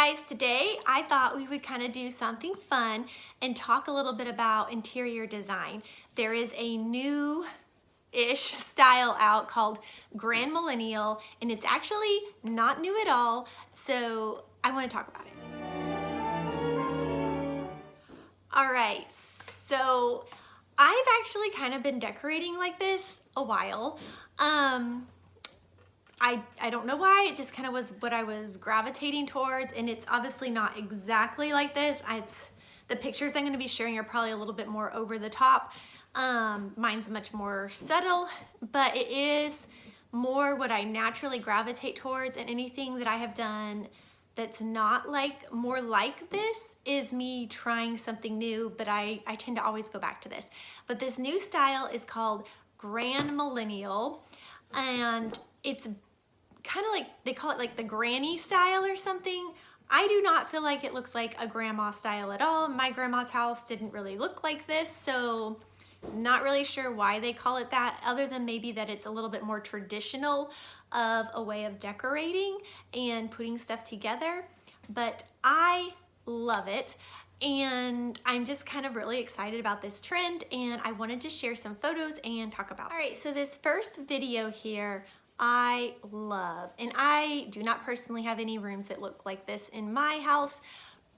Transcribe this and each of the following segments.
guys, today I thought we would kind of do something fun and talk a little bit about interior design. There is a new-ish style out called Grand Millennial, and it's actually not new at all, so I want to talk about it. All right, so I've actually kind of been decorating like this a while. I don't know why, it just kind of was what I was gravitating towards, and it's obviously not exactly like this. The pictures I'm going to be sharing are probably a little bit more over the top. Mine's much more subtle, but it is more what I naturally gravitate towards, and anything that I have done that's not like more like this is me trying something new, but I tend to always go back to this. But this new style is called Grand Millennial, and it's kind of like, they call it like the granny style or something. I do not feel like it looks like a grandma style at all. My grandma's house didn't really look like this, so not really sure why they call it that, other than maybe that it's a little bit more traditional of a way of decorating and putting stuff together. But I love it, and I'm just kind of really excited about this trend, and I wanted to share some photos and talk about it. All right, so this first video here I love, and I do not personally have any rooms that look like this in my house,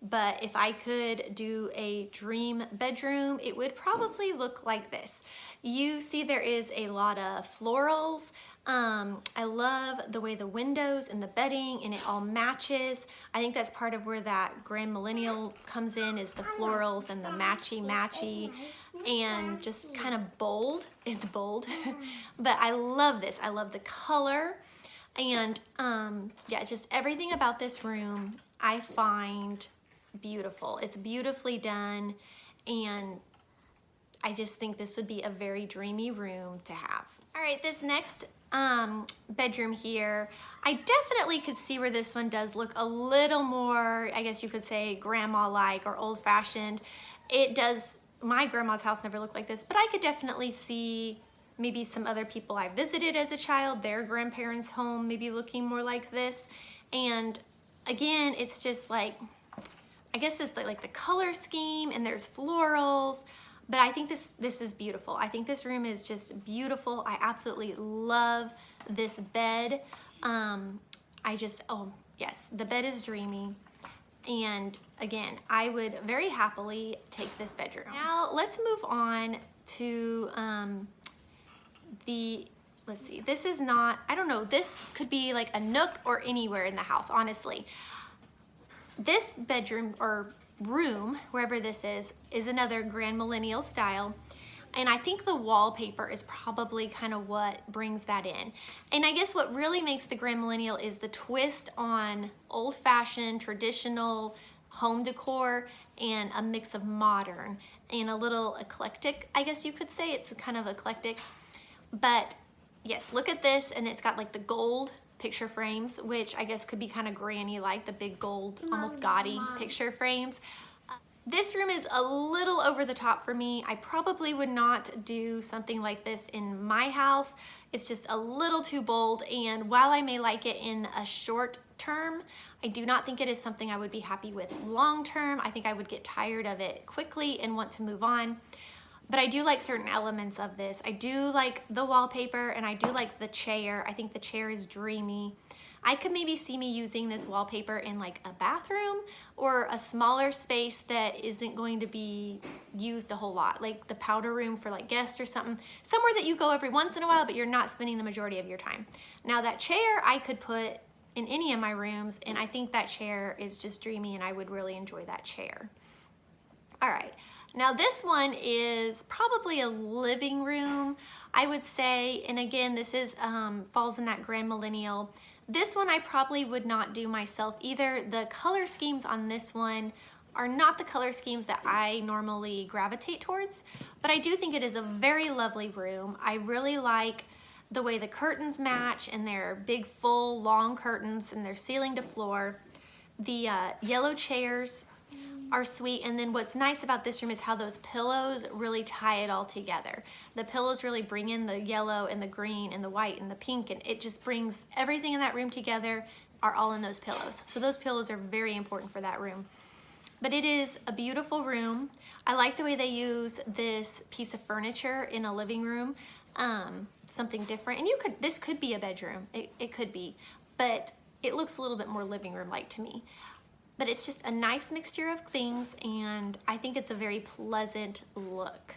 but if I could do a dream bedroom, it would probably look like this. You see there is a lot of florals. I love the way the windows and the bedding and it all matches. I think that's part of where that Grand Millennial comes in, is the florals and the matchy and just kind of bold. It's bold, but I love this. I love the color, and yeah, just everything about this room I find beautiful. It's beautifully done, and I just think this would be a very dreamy room to have. All right, this next bedroom here, I definitely could see where this one does look a little more, I guess you could say, grandma-like or old-fashioned. It does. My grandma's house never looked like this, but I could definitely see maybe some other people I visited as a child, their grandparents' home maybe looking more like this. And again, it's just like, I guess it's like the color scheme, and there's florals, but I think this is beautiful. I think this room is just beautiful. I absolutely love this bed. Oh yes, the bed is dreamy. And again, I would very happily take this bedroom. Now let's move on to let's see, this is not, I don't know, this could be like a nook or anywhere in the house, honestly. This bedroom or room, wherever this is another Grand Millennial style. And I think the wallpaper is probably kind of what brings that in. And I guess what really makes the Grand Millennial is the twist on old-fashioned, traditional home decor and a mix of modern and a little eclectic, I guess you could say. It's kind of eclectic. But yes, look at this, and it's got like the gold picture frames, which I guess could be kind of granny-like, the big gold, almost gaudy picture frames. This room is a little over the top for me. I probably would not do something like this in my house. It's just a little too bold, and while I may like it in a short term, I do not think it is something I would be happy with long term. I think I would get tired of it quickly and want to move on. But I do like certain elements of this. I do like the wallpaper, and I do like the chair. I think the chair is dreamy. I could maybe see me using this wallpaper in like a bathroom or a smaller space that isn't going to be used a whole lot, like the powder room for like guests or something, somewhere that you go every once in a while, but you're not spending the majority of your time. Now that chair I could put in any of my rooms, and I think that chair is just dreamy, and I would really enjoy that chair. All right. Now this one is probably a living room, I would say, and again, this is falls in that Grand Millennial. This one I probably would not do myself either. The color schemes on this one are not the color schemes that I normally gravitate towards, but I do think it is a very lovely room. I really like the way the curtains match, and they're big, full, long curtains, and they're ceiling to floor. The yellow chairs are sweet, and then what's nice about this room is how those pillows really tie it all together. The pillows really bring in the yellow and the green and the white and the pink, and it just brings everything in that room together. are all in those pillows. So those pillows are very important for that room. But it is a beautiful room. I like the way they use this piece of furniture in a living room, something different. And this could be a bedroom, it could be, but it looks a little bit more living room-like to me. But it's just a nice mixture of things, and I think it's a very pleasant look.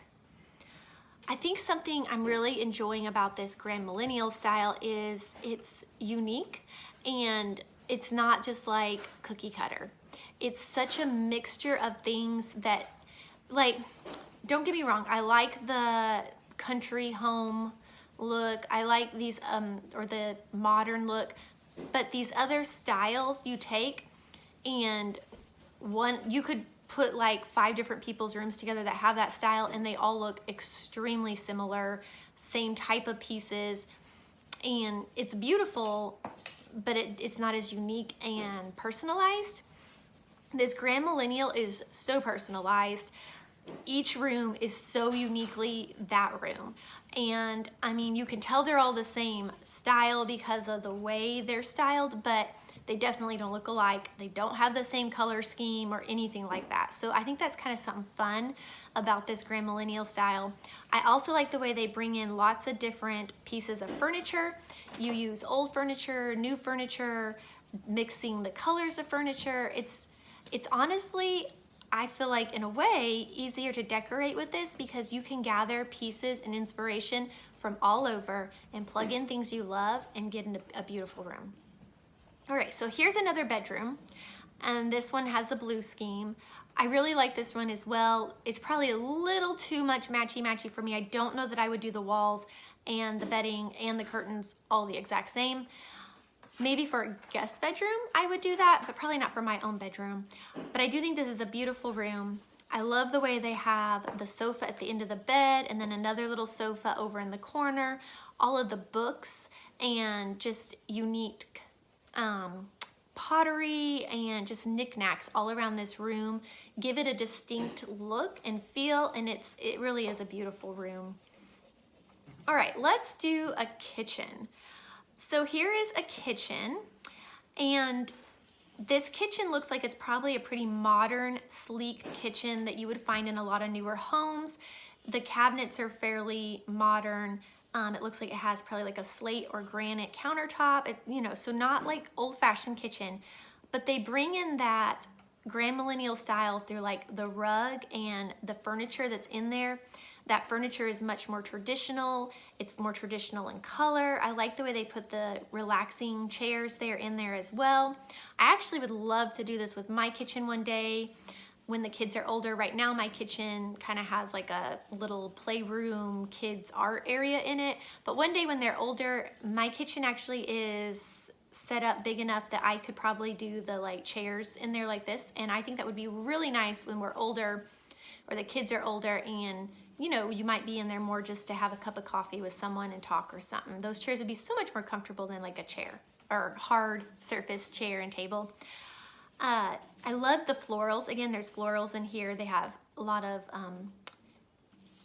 I think something I'm really enjoying about this Grand Millennial style is it's unique, and it's not just like cookie cutter. It's such a mixture of things that, like, don't get me wrong, I like the country home look, I like these, or the modern look, but these other styles you take, and you could put like 5 different people's rooms together that have that style, and they all look extremely similar, same type of pieces, and it's beautiful, but it's not as unique and personalized. This Grand Millennial is so personalized. Each room is so uniquely that room. And I mean, you can tell they're all the same style because of the way they're styled, but they definitely don't look alike. They don't have the same color scheme or anything like that. So I think that's kind of something fun about this Grand Millennial style. I also like the way they bring in lots of different pieces of furniture. You use old furniture, new furniture, mixing the colors of furniture. It's honestly, I feel like in a way, easier to decorate with this because you can gather pieces and inspiration from all over and plug in things you love and get into a beautiful room. All right, so here's another bedroom, and this one has the blue scheme. I really like this one as well. It's probably a little too much matchy-matchy for me. I don't know that I would do the walls and the bedding and the curtains all the exact same. Maybe for a guest bedroom, I would do that, but probably not for my own bedroom. But I do think this is a beautiful room. I love the way they have the sofa at the end of the bed and then another little sofa over in the corner, all of the books and just unique pottery and just knickknacks all around this room. Give it a distinct look and feel, and it really is a beautiful room. All right, let's do a kitchen. So here is a kitchen, and this kitchen looks like it's probably a pretty modern, sleek kitchen that you would find in a lot of newer homes. The cabinets are fairly modern. It looks like it has probably like a slate or granite countertop, so not like old-fashioned kitchen, but they bring in that Grand Millennial style through like the rug and the furniture that's in there. That furniture is much more traditional. It's more traditional in color. I like the way they put the relaxing chairs there in there as well. I actually would love to do this with my kitchen one day when the kids are older. Right now my kitchen kind of has like a little playroom kids art area in it, but one day when they're older, my kitchen actually is set up big enough that I could probably do the like chairs in there like this, and I think that would be really nice when we're older or the kids are older, and you might be in there more just to have a cup of coffee with someone and talk or something. Those chairs would be so much more comfortable than like a chair or hard surface chair and table. I love the florals. Again, there's florals in here. They have a lot of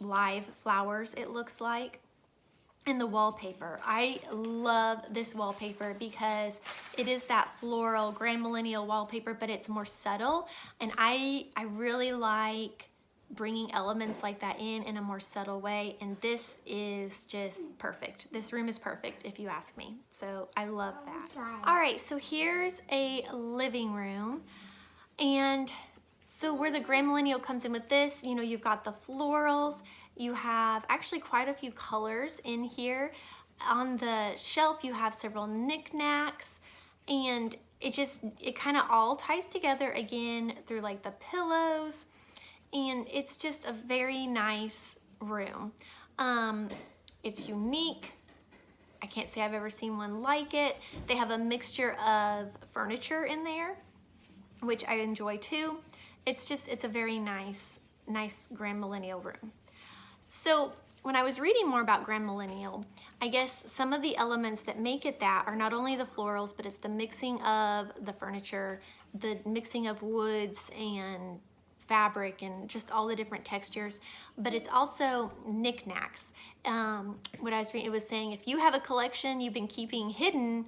live flowers, it looks like. And the wallpaper. I love this wallpaper because it is that floral Grand Millennial wallpaper, but it's more subtle. And I really like bringing elements like that in a more subtle way, and this is just perfect. This room is perfect if you ask me, so I love that. All right, so here's a living room, and so where the Grand Millennial comes in with this, you've got the florals, you have actually quite a few colors in here. On the shelf you have several knickknacks, and it kind of all ties together again through like the pillows. And it's just a very nice room. It's unique. I can't say I've ever seen one like it. They have a mixture of furniture in there, which I enjoy too. It's a very nice Grand Millennial room. So when I was reading more about Grand Millennial, I guess some of the elements that make it that are not only the florals, but it's the mixing of the furniture, the mixing of woods and fabric and just all the different textures, but it's also knickknacks. What I was reading, it was saying if you have a collection you've been keeping hidden,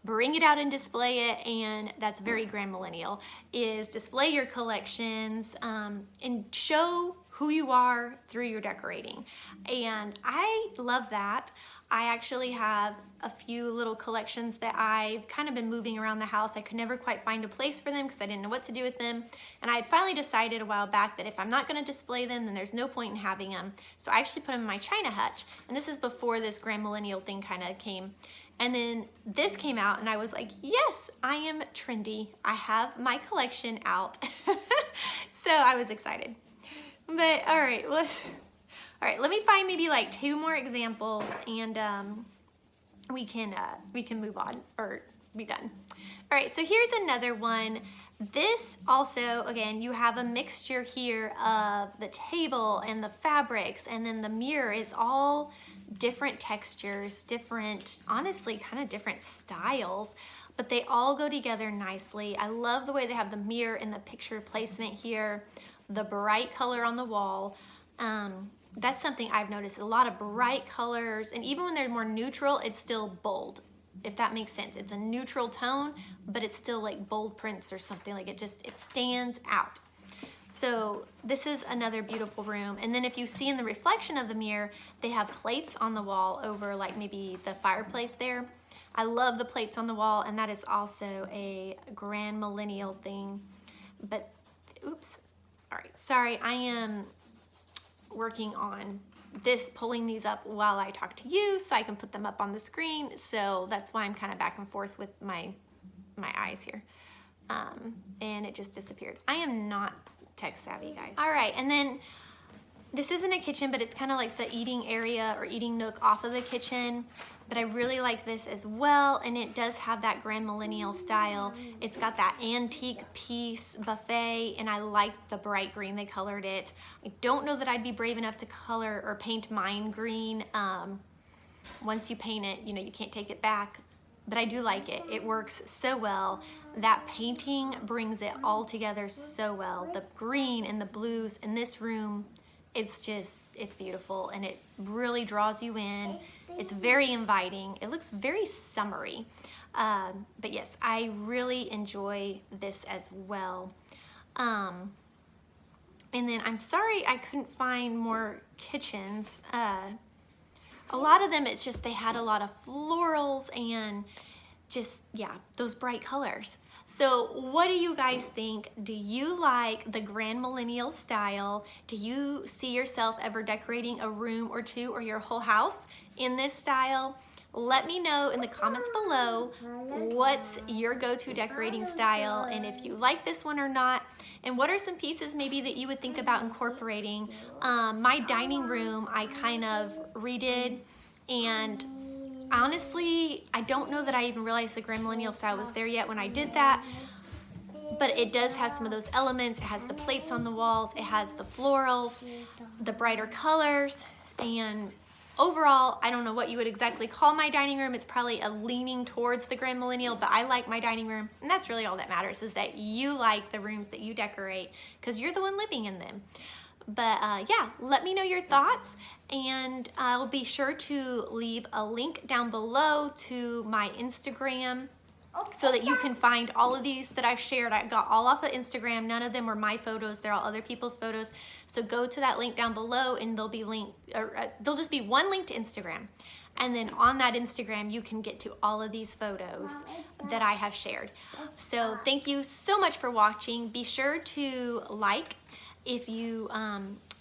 bring it out and display it, and that's very grand millennial, is display your collections and show who you are through your decorating. And I love that. I actually have a few little collections that I've kind of been moving around the house. I could never quite find a place for them because I didn't know what to do with them. And I had finally decided a while back that if I'm not going to display them, then there's no point in having them. So I actually put them in my china hutch. And this is before this grand millennial thing kind of came. And then this came out and I was like, yes, I am trendy. I have my collection out. So I was excited. But all right, let me find maybe like 2 more examples, and we can move on or be done. All right, so here's another one. This also, again, you have a mixture here of the table and the fabrics, and then the mirror is all different textures, different, honestly, kind of different styles, but they all go together nicely. I love the way they have the mirror and the picture placement here, the bright color on the wall. That's something I've noticed, a lot of bright colors, and even when they're more neutral, it's still bold, if that makes sense. It's a neutral tone, but it's still like bold prints or something, like it stands out. So this is another beautiful room. And then if you see in the reflection of the mirror, they have plates on the wall over like maybe the fireplace there. I love the plates on the wall, and that is also a grand millennial thing. But, oops, all right, sorry, I am working on this, pulling these up while I talk to you so I can put them up on the screen. So that's why I'm kind of back and forth with my eyes here. And it just disappeared. I am not tech savvy, guys. All right, and then this isn't a kitchen, but it's kind of like the eating area or eating nook off of the kitchen. But I really like this as well, and it does have that grand millennial style. It's got that antique piece buffet, and I like the bright green they colored it. I don't know that I'd be brave enough to color or paint mine green. Once you paint it, you know, you can't take it back, but I do like it. It works so well. That painting brings it all together so well. The green and the blues in this room, it's beautiful, and it really draws you in. It's very inviting. It looks very summery. But yes, I really enjoy this as well. And then I'm sorry I couldn't find more kitchens. A lot of them, it's just they had a lot of florals and just, yeah, those bright colors. So what do you guys think? Do you like the grand millennial style? Do you see yourself ever decorating a room or two or your whole house in this style? Let me know in the comments below what's your go-to decorating style, and if you like this one or not, and what are some pieces maybe that you would think about incorporating. My dining room I kind of redid, and honestly, I don't know that I even realized the grand millennial style was there yet when I did that, but it does have some of those elements. It has the plates on the walls, it has the florals, the brighter colors, and overall, I don't know what you would exactly call my dining room. It's probably a leaning towards the grand millennial, but I like my dining room, and that's really all that matters, is that you like the rooms that you decorate because you're the one living in them. But yeah, let me know your thoughts, and I'll be sure to leave a link down below to my Instagram so that you can find all of these that I've shared. I got all off of Instagram. None of them were my photos. They're all other people's photos. So go to that link down below, and there'll just be one link to Instagram. And then on that Instagram, you can get to all of these photos that I have shared. So thank you so much for watching. Be sure to like if you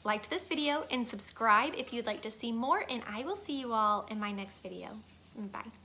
liked this video, and subscribe if you'd like to see more, and I will see you all in my next video. Bye.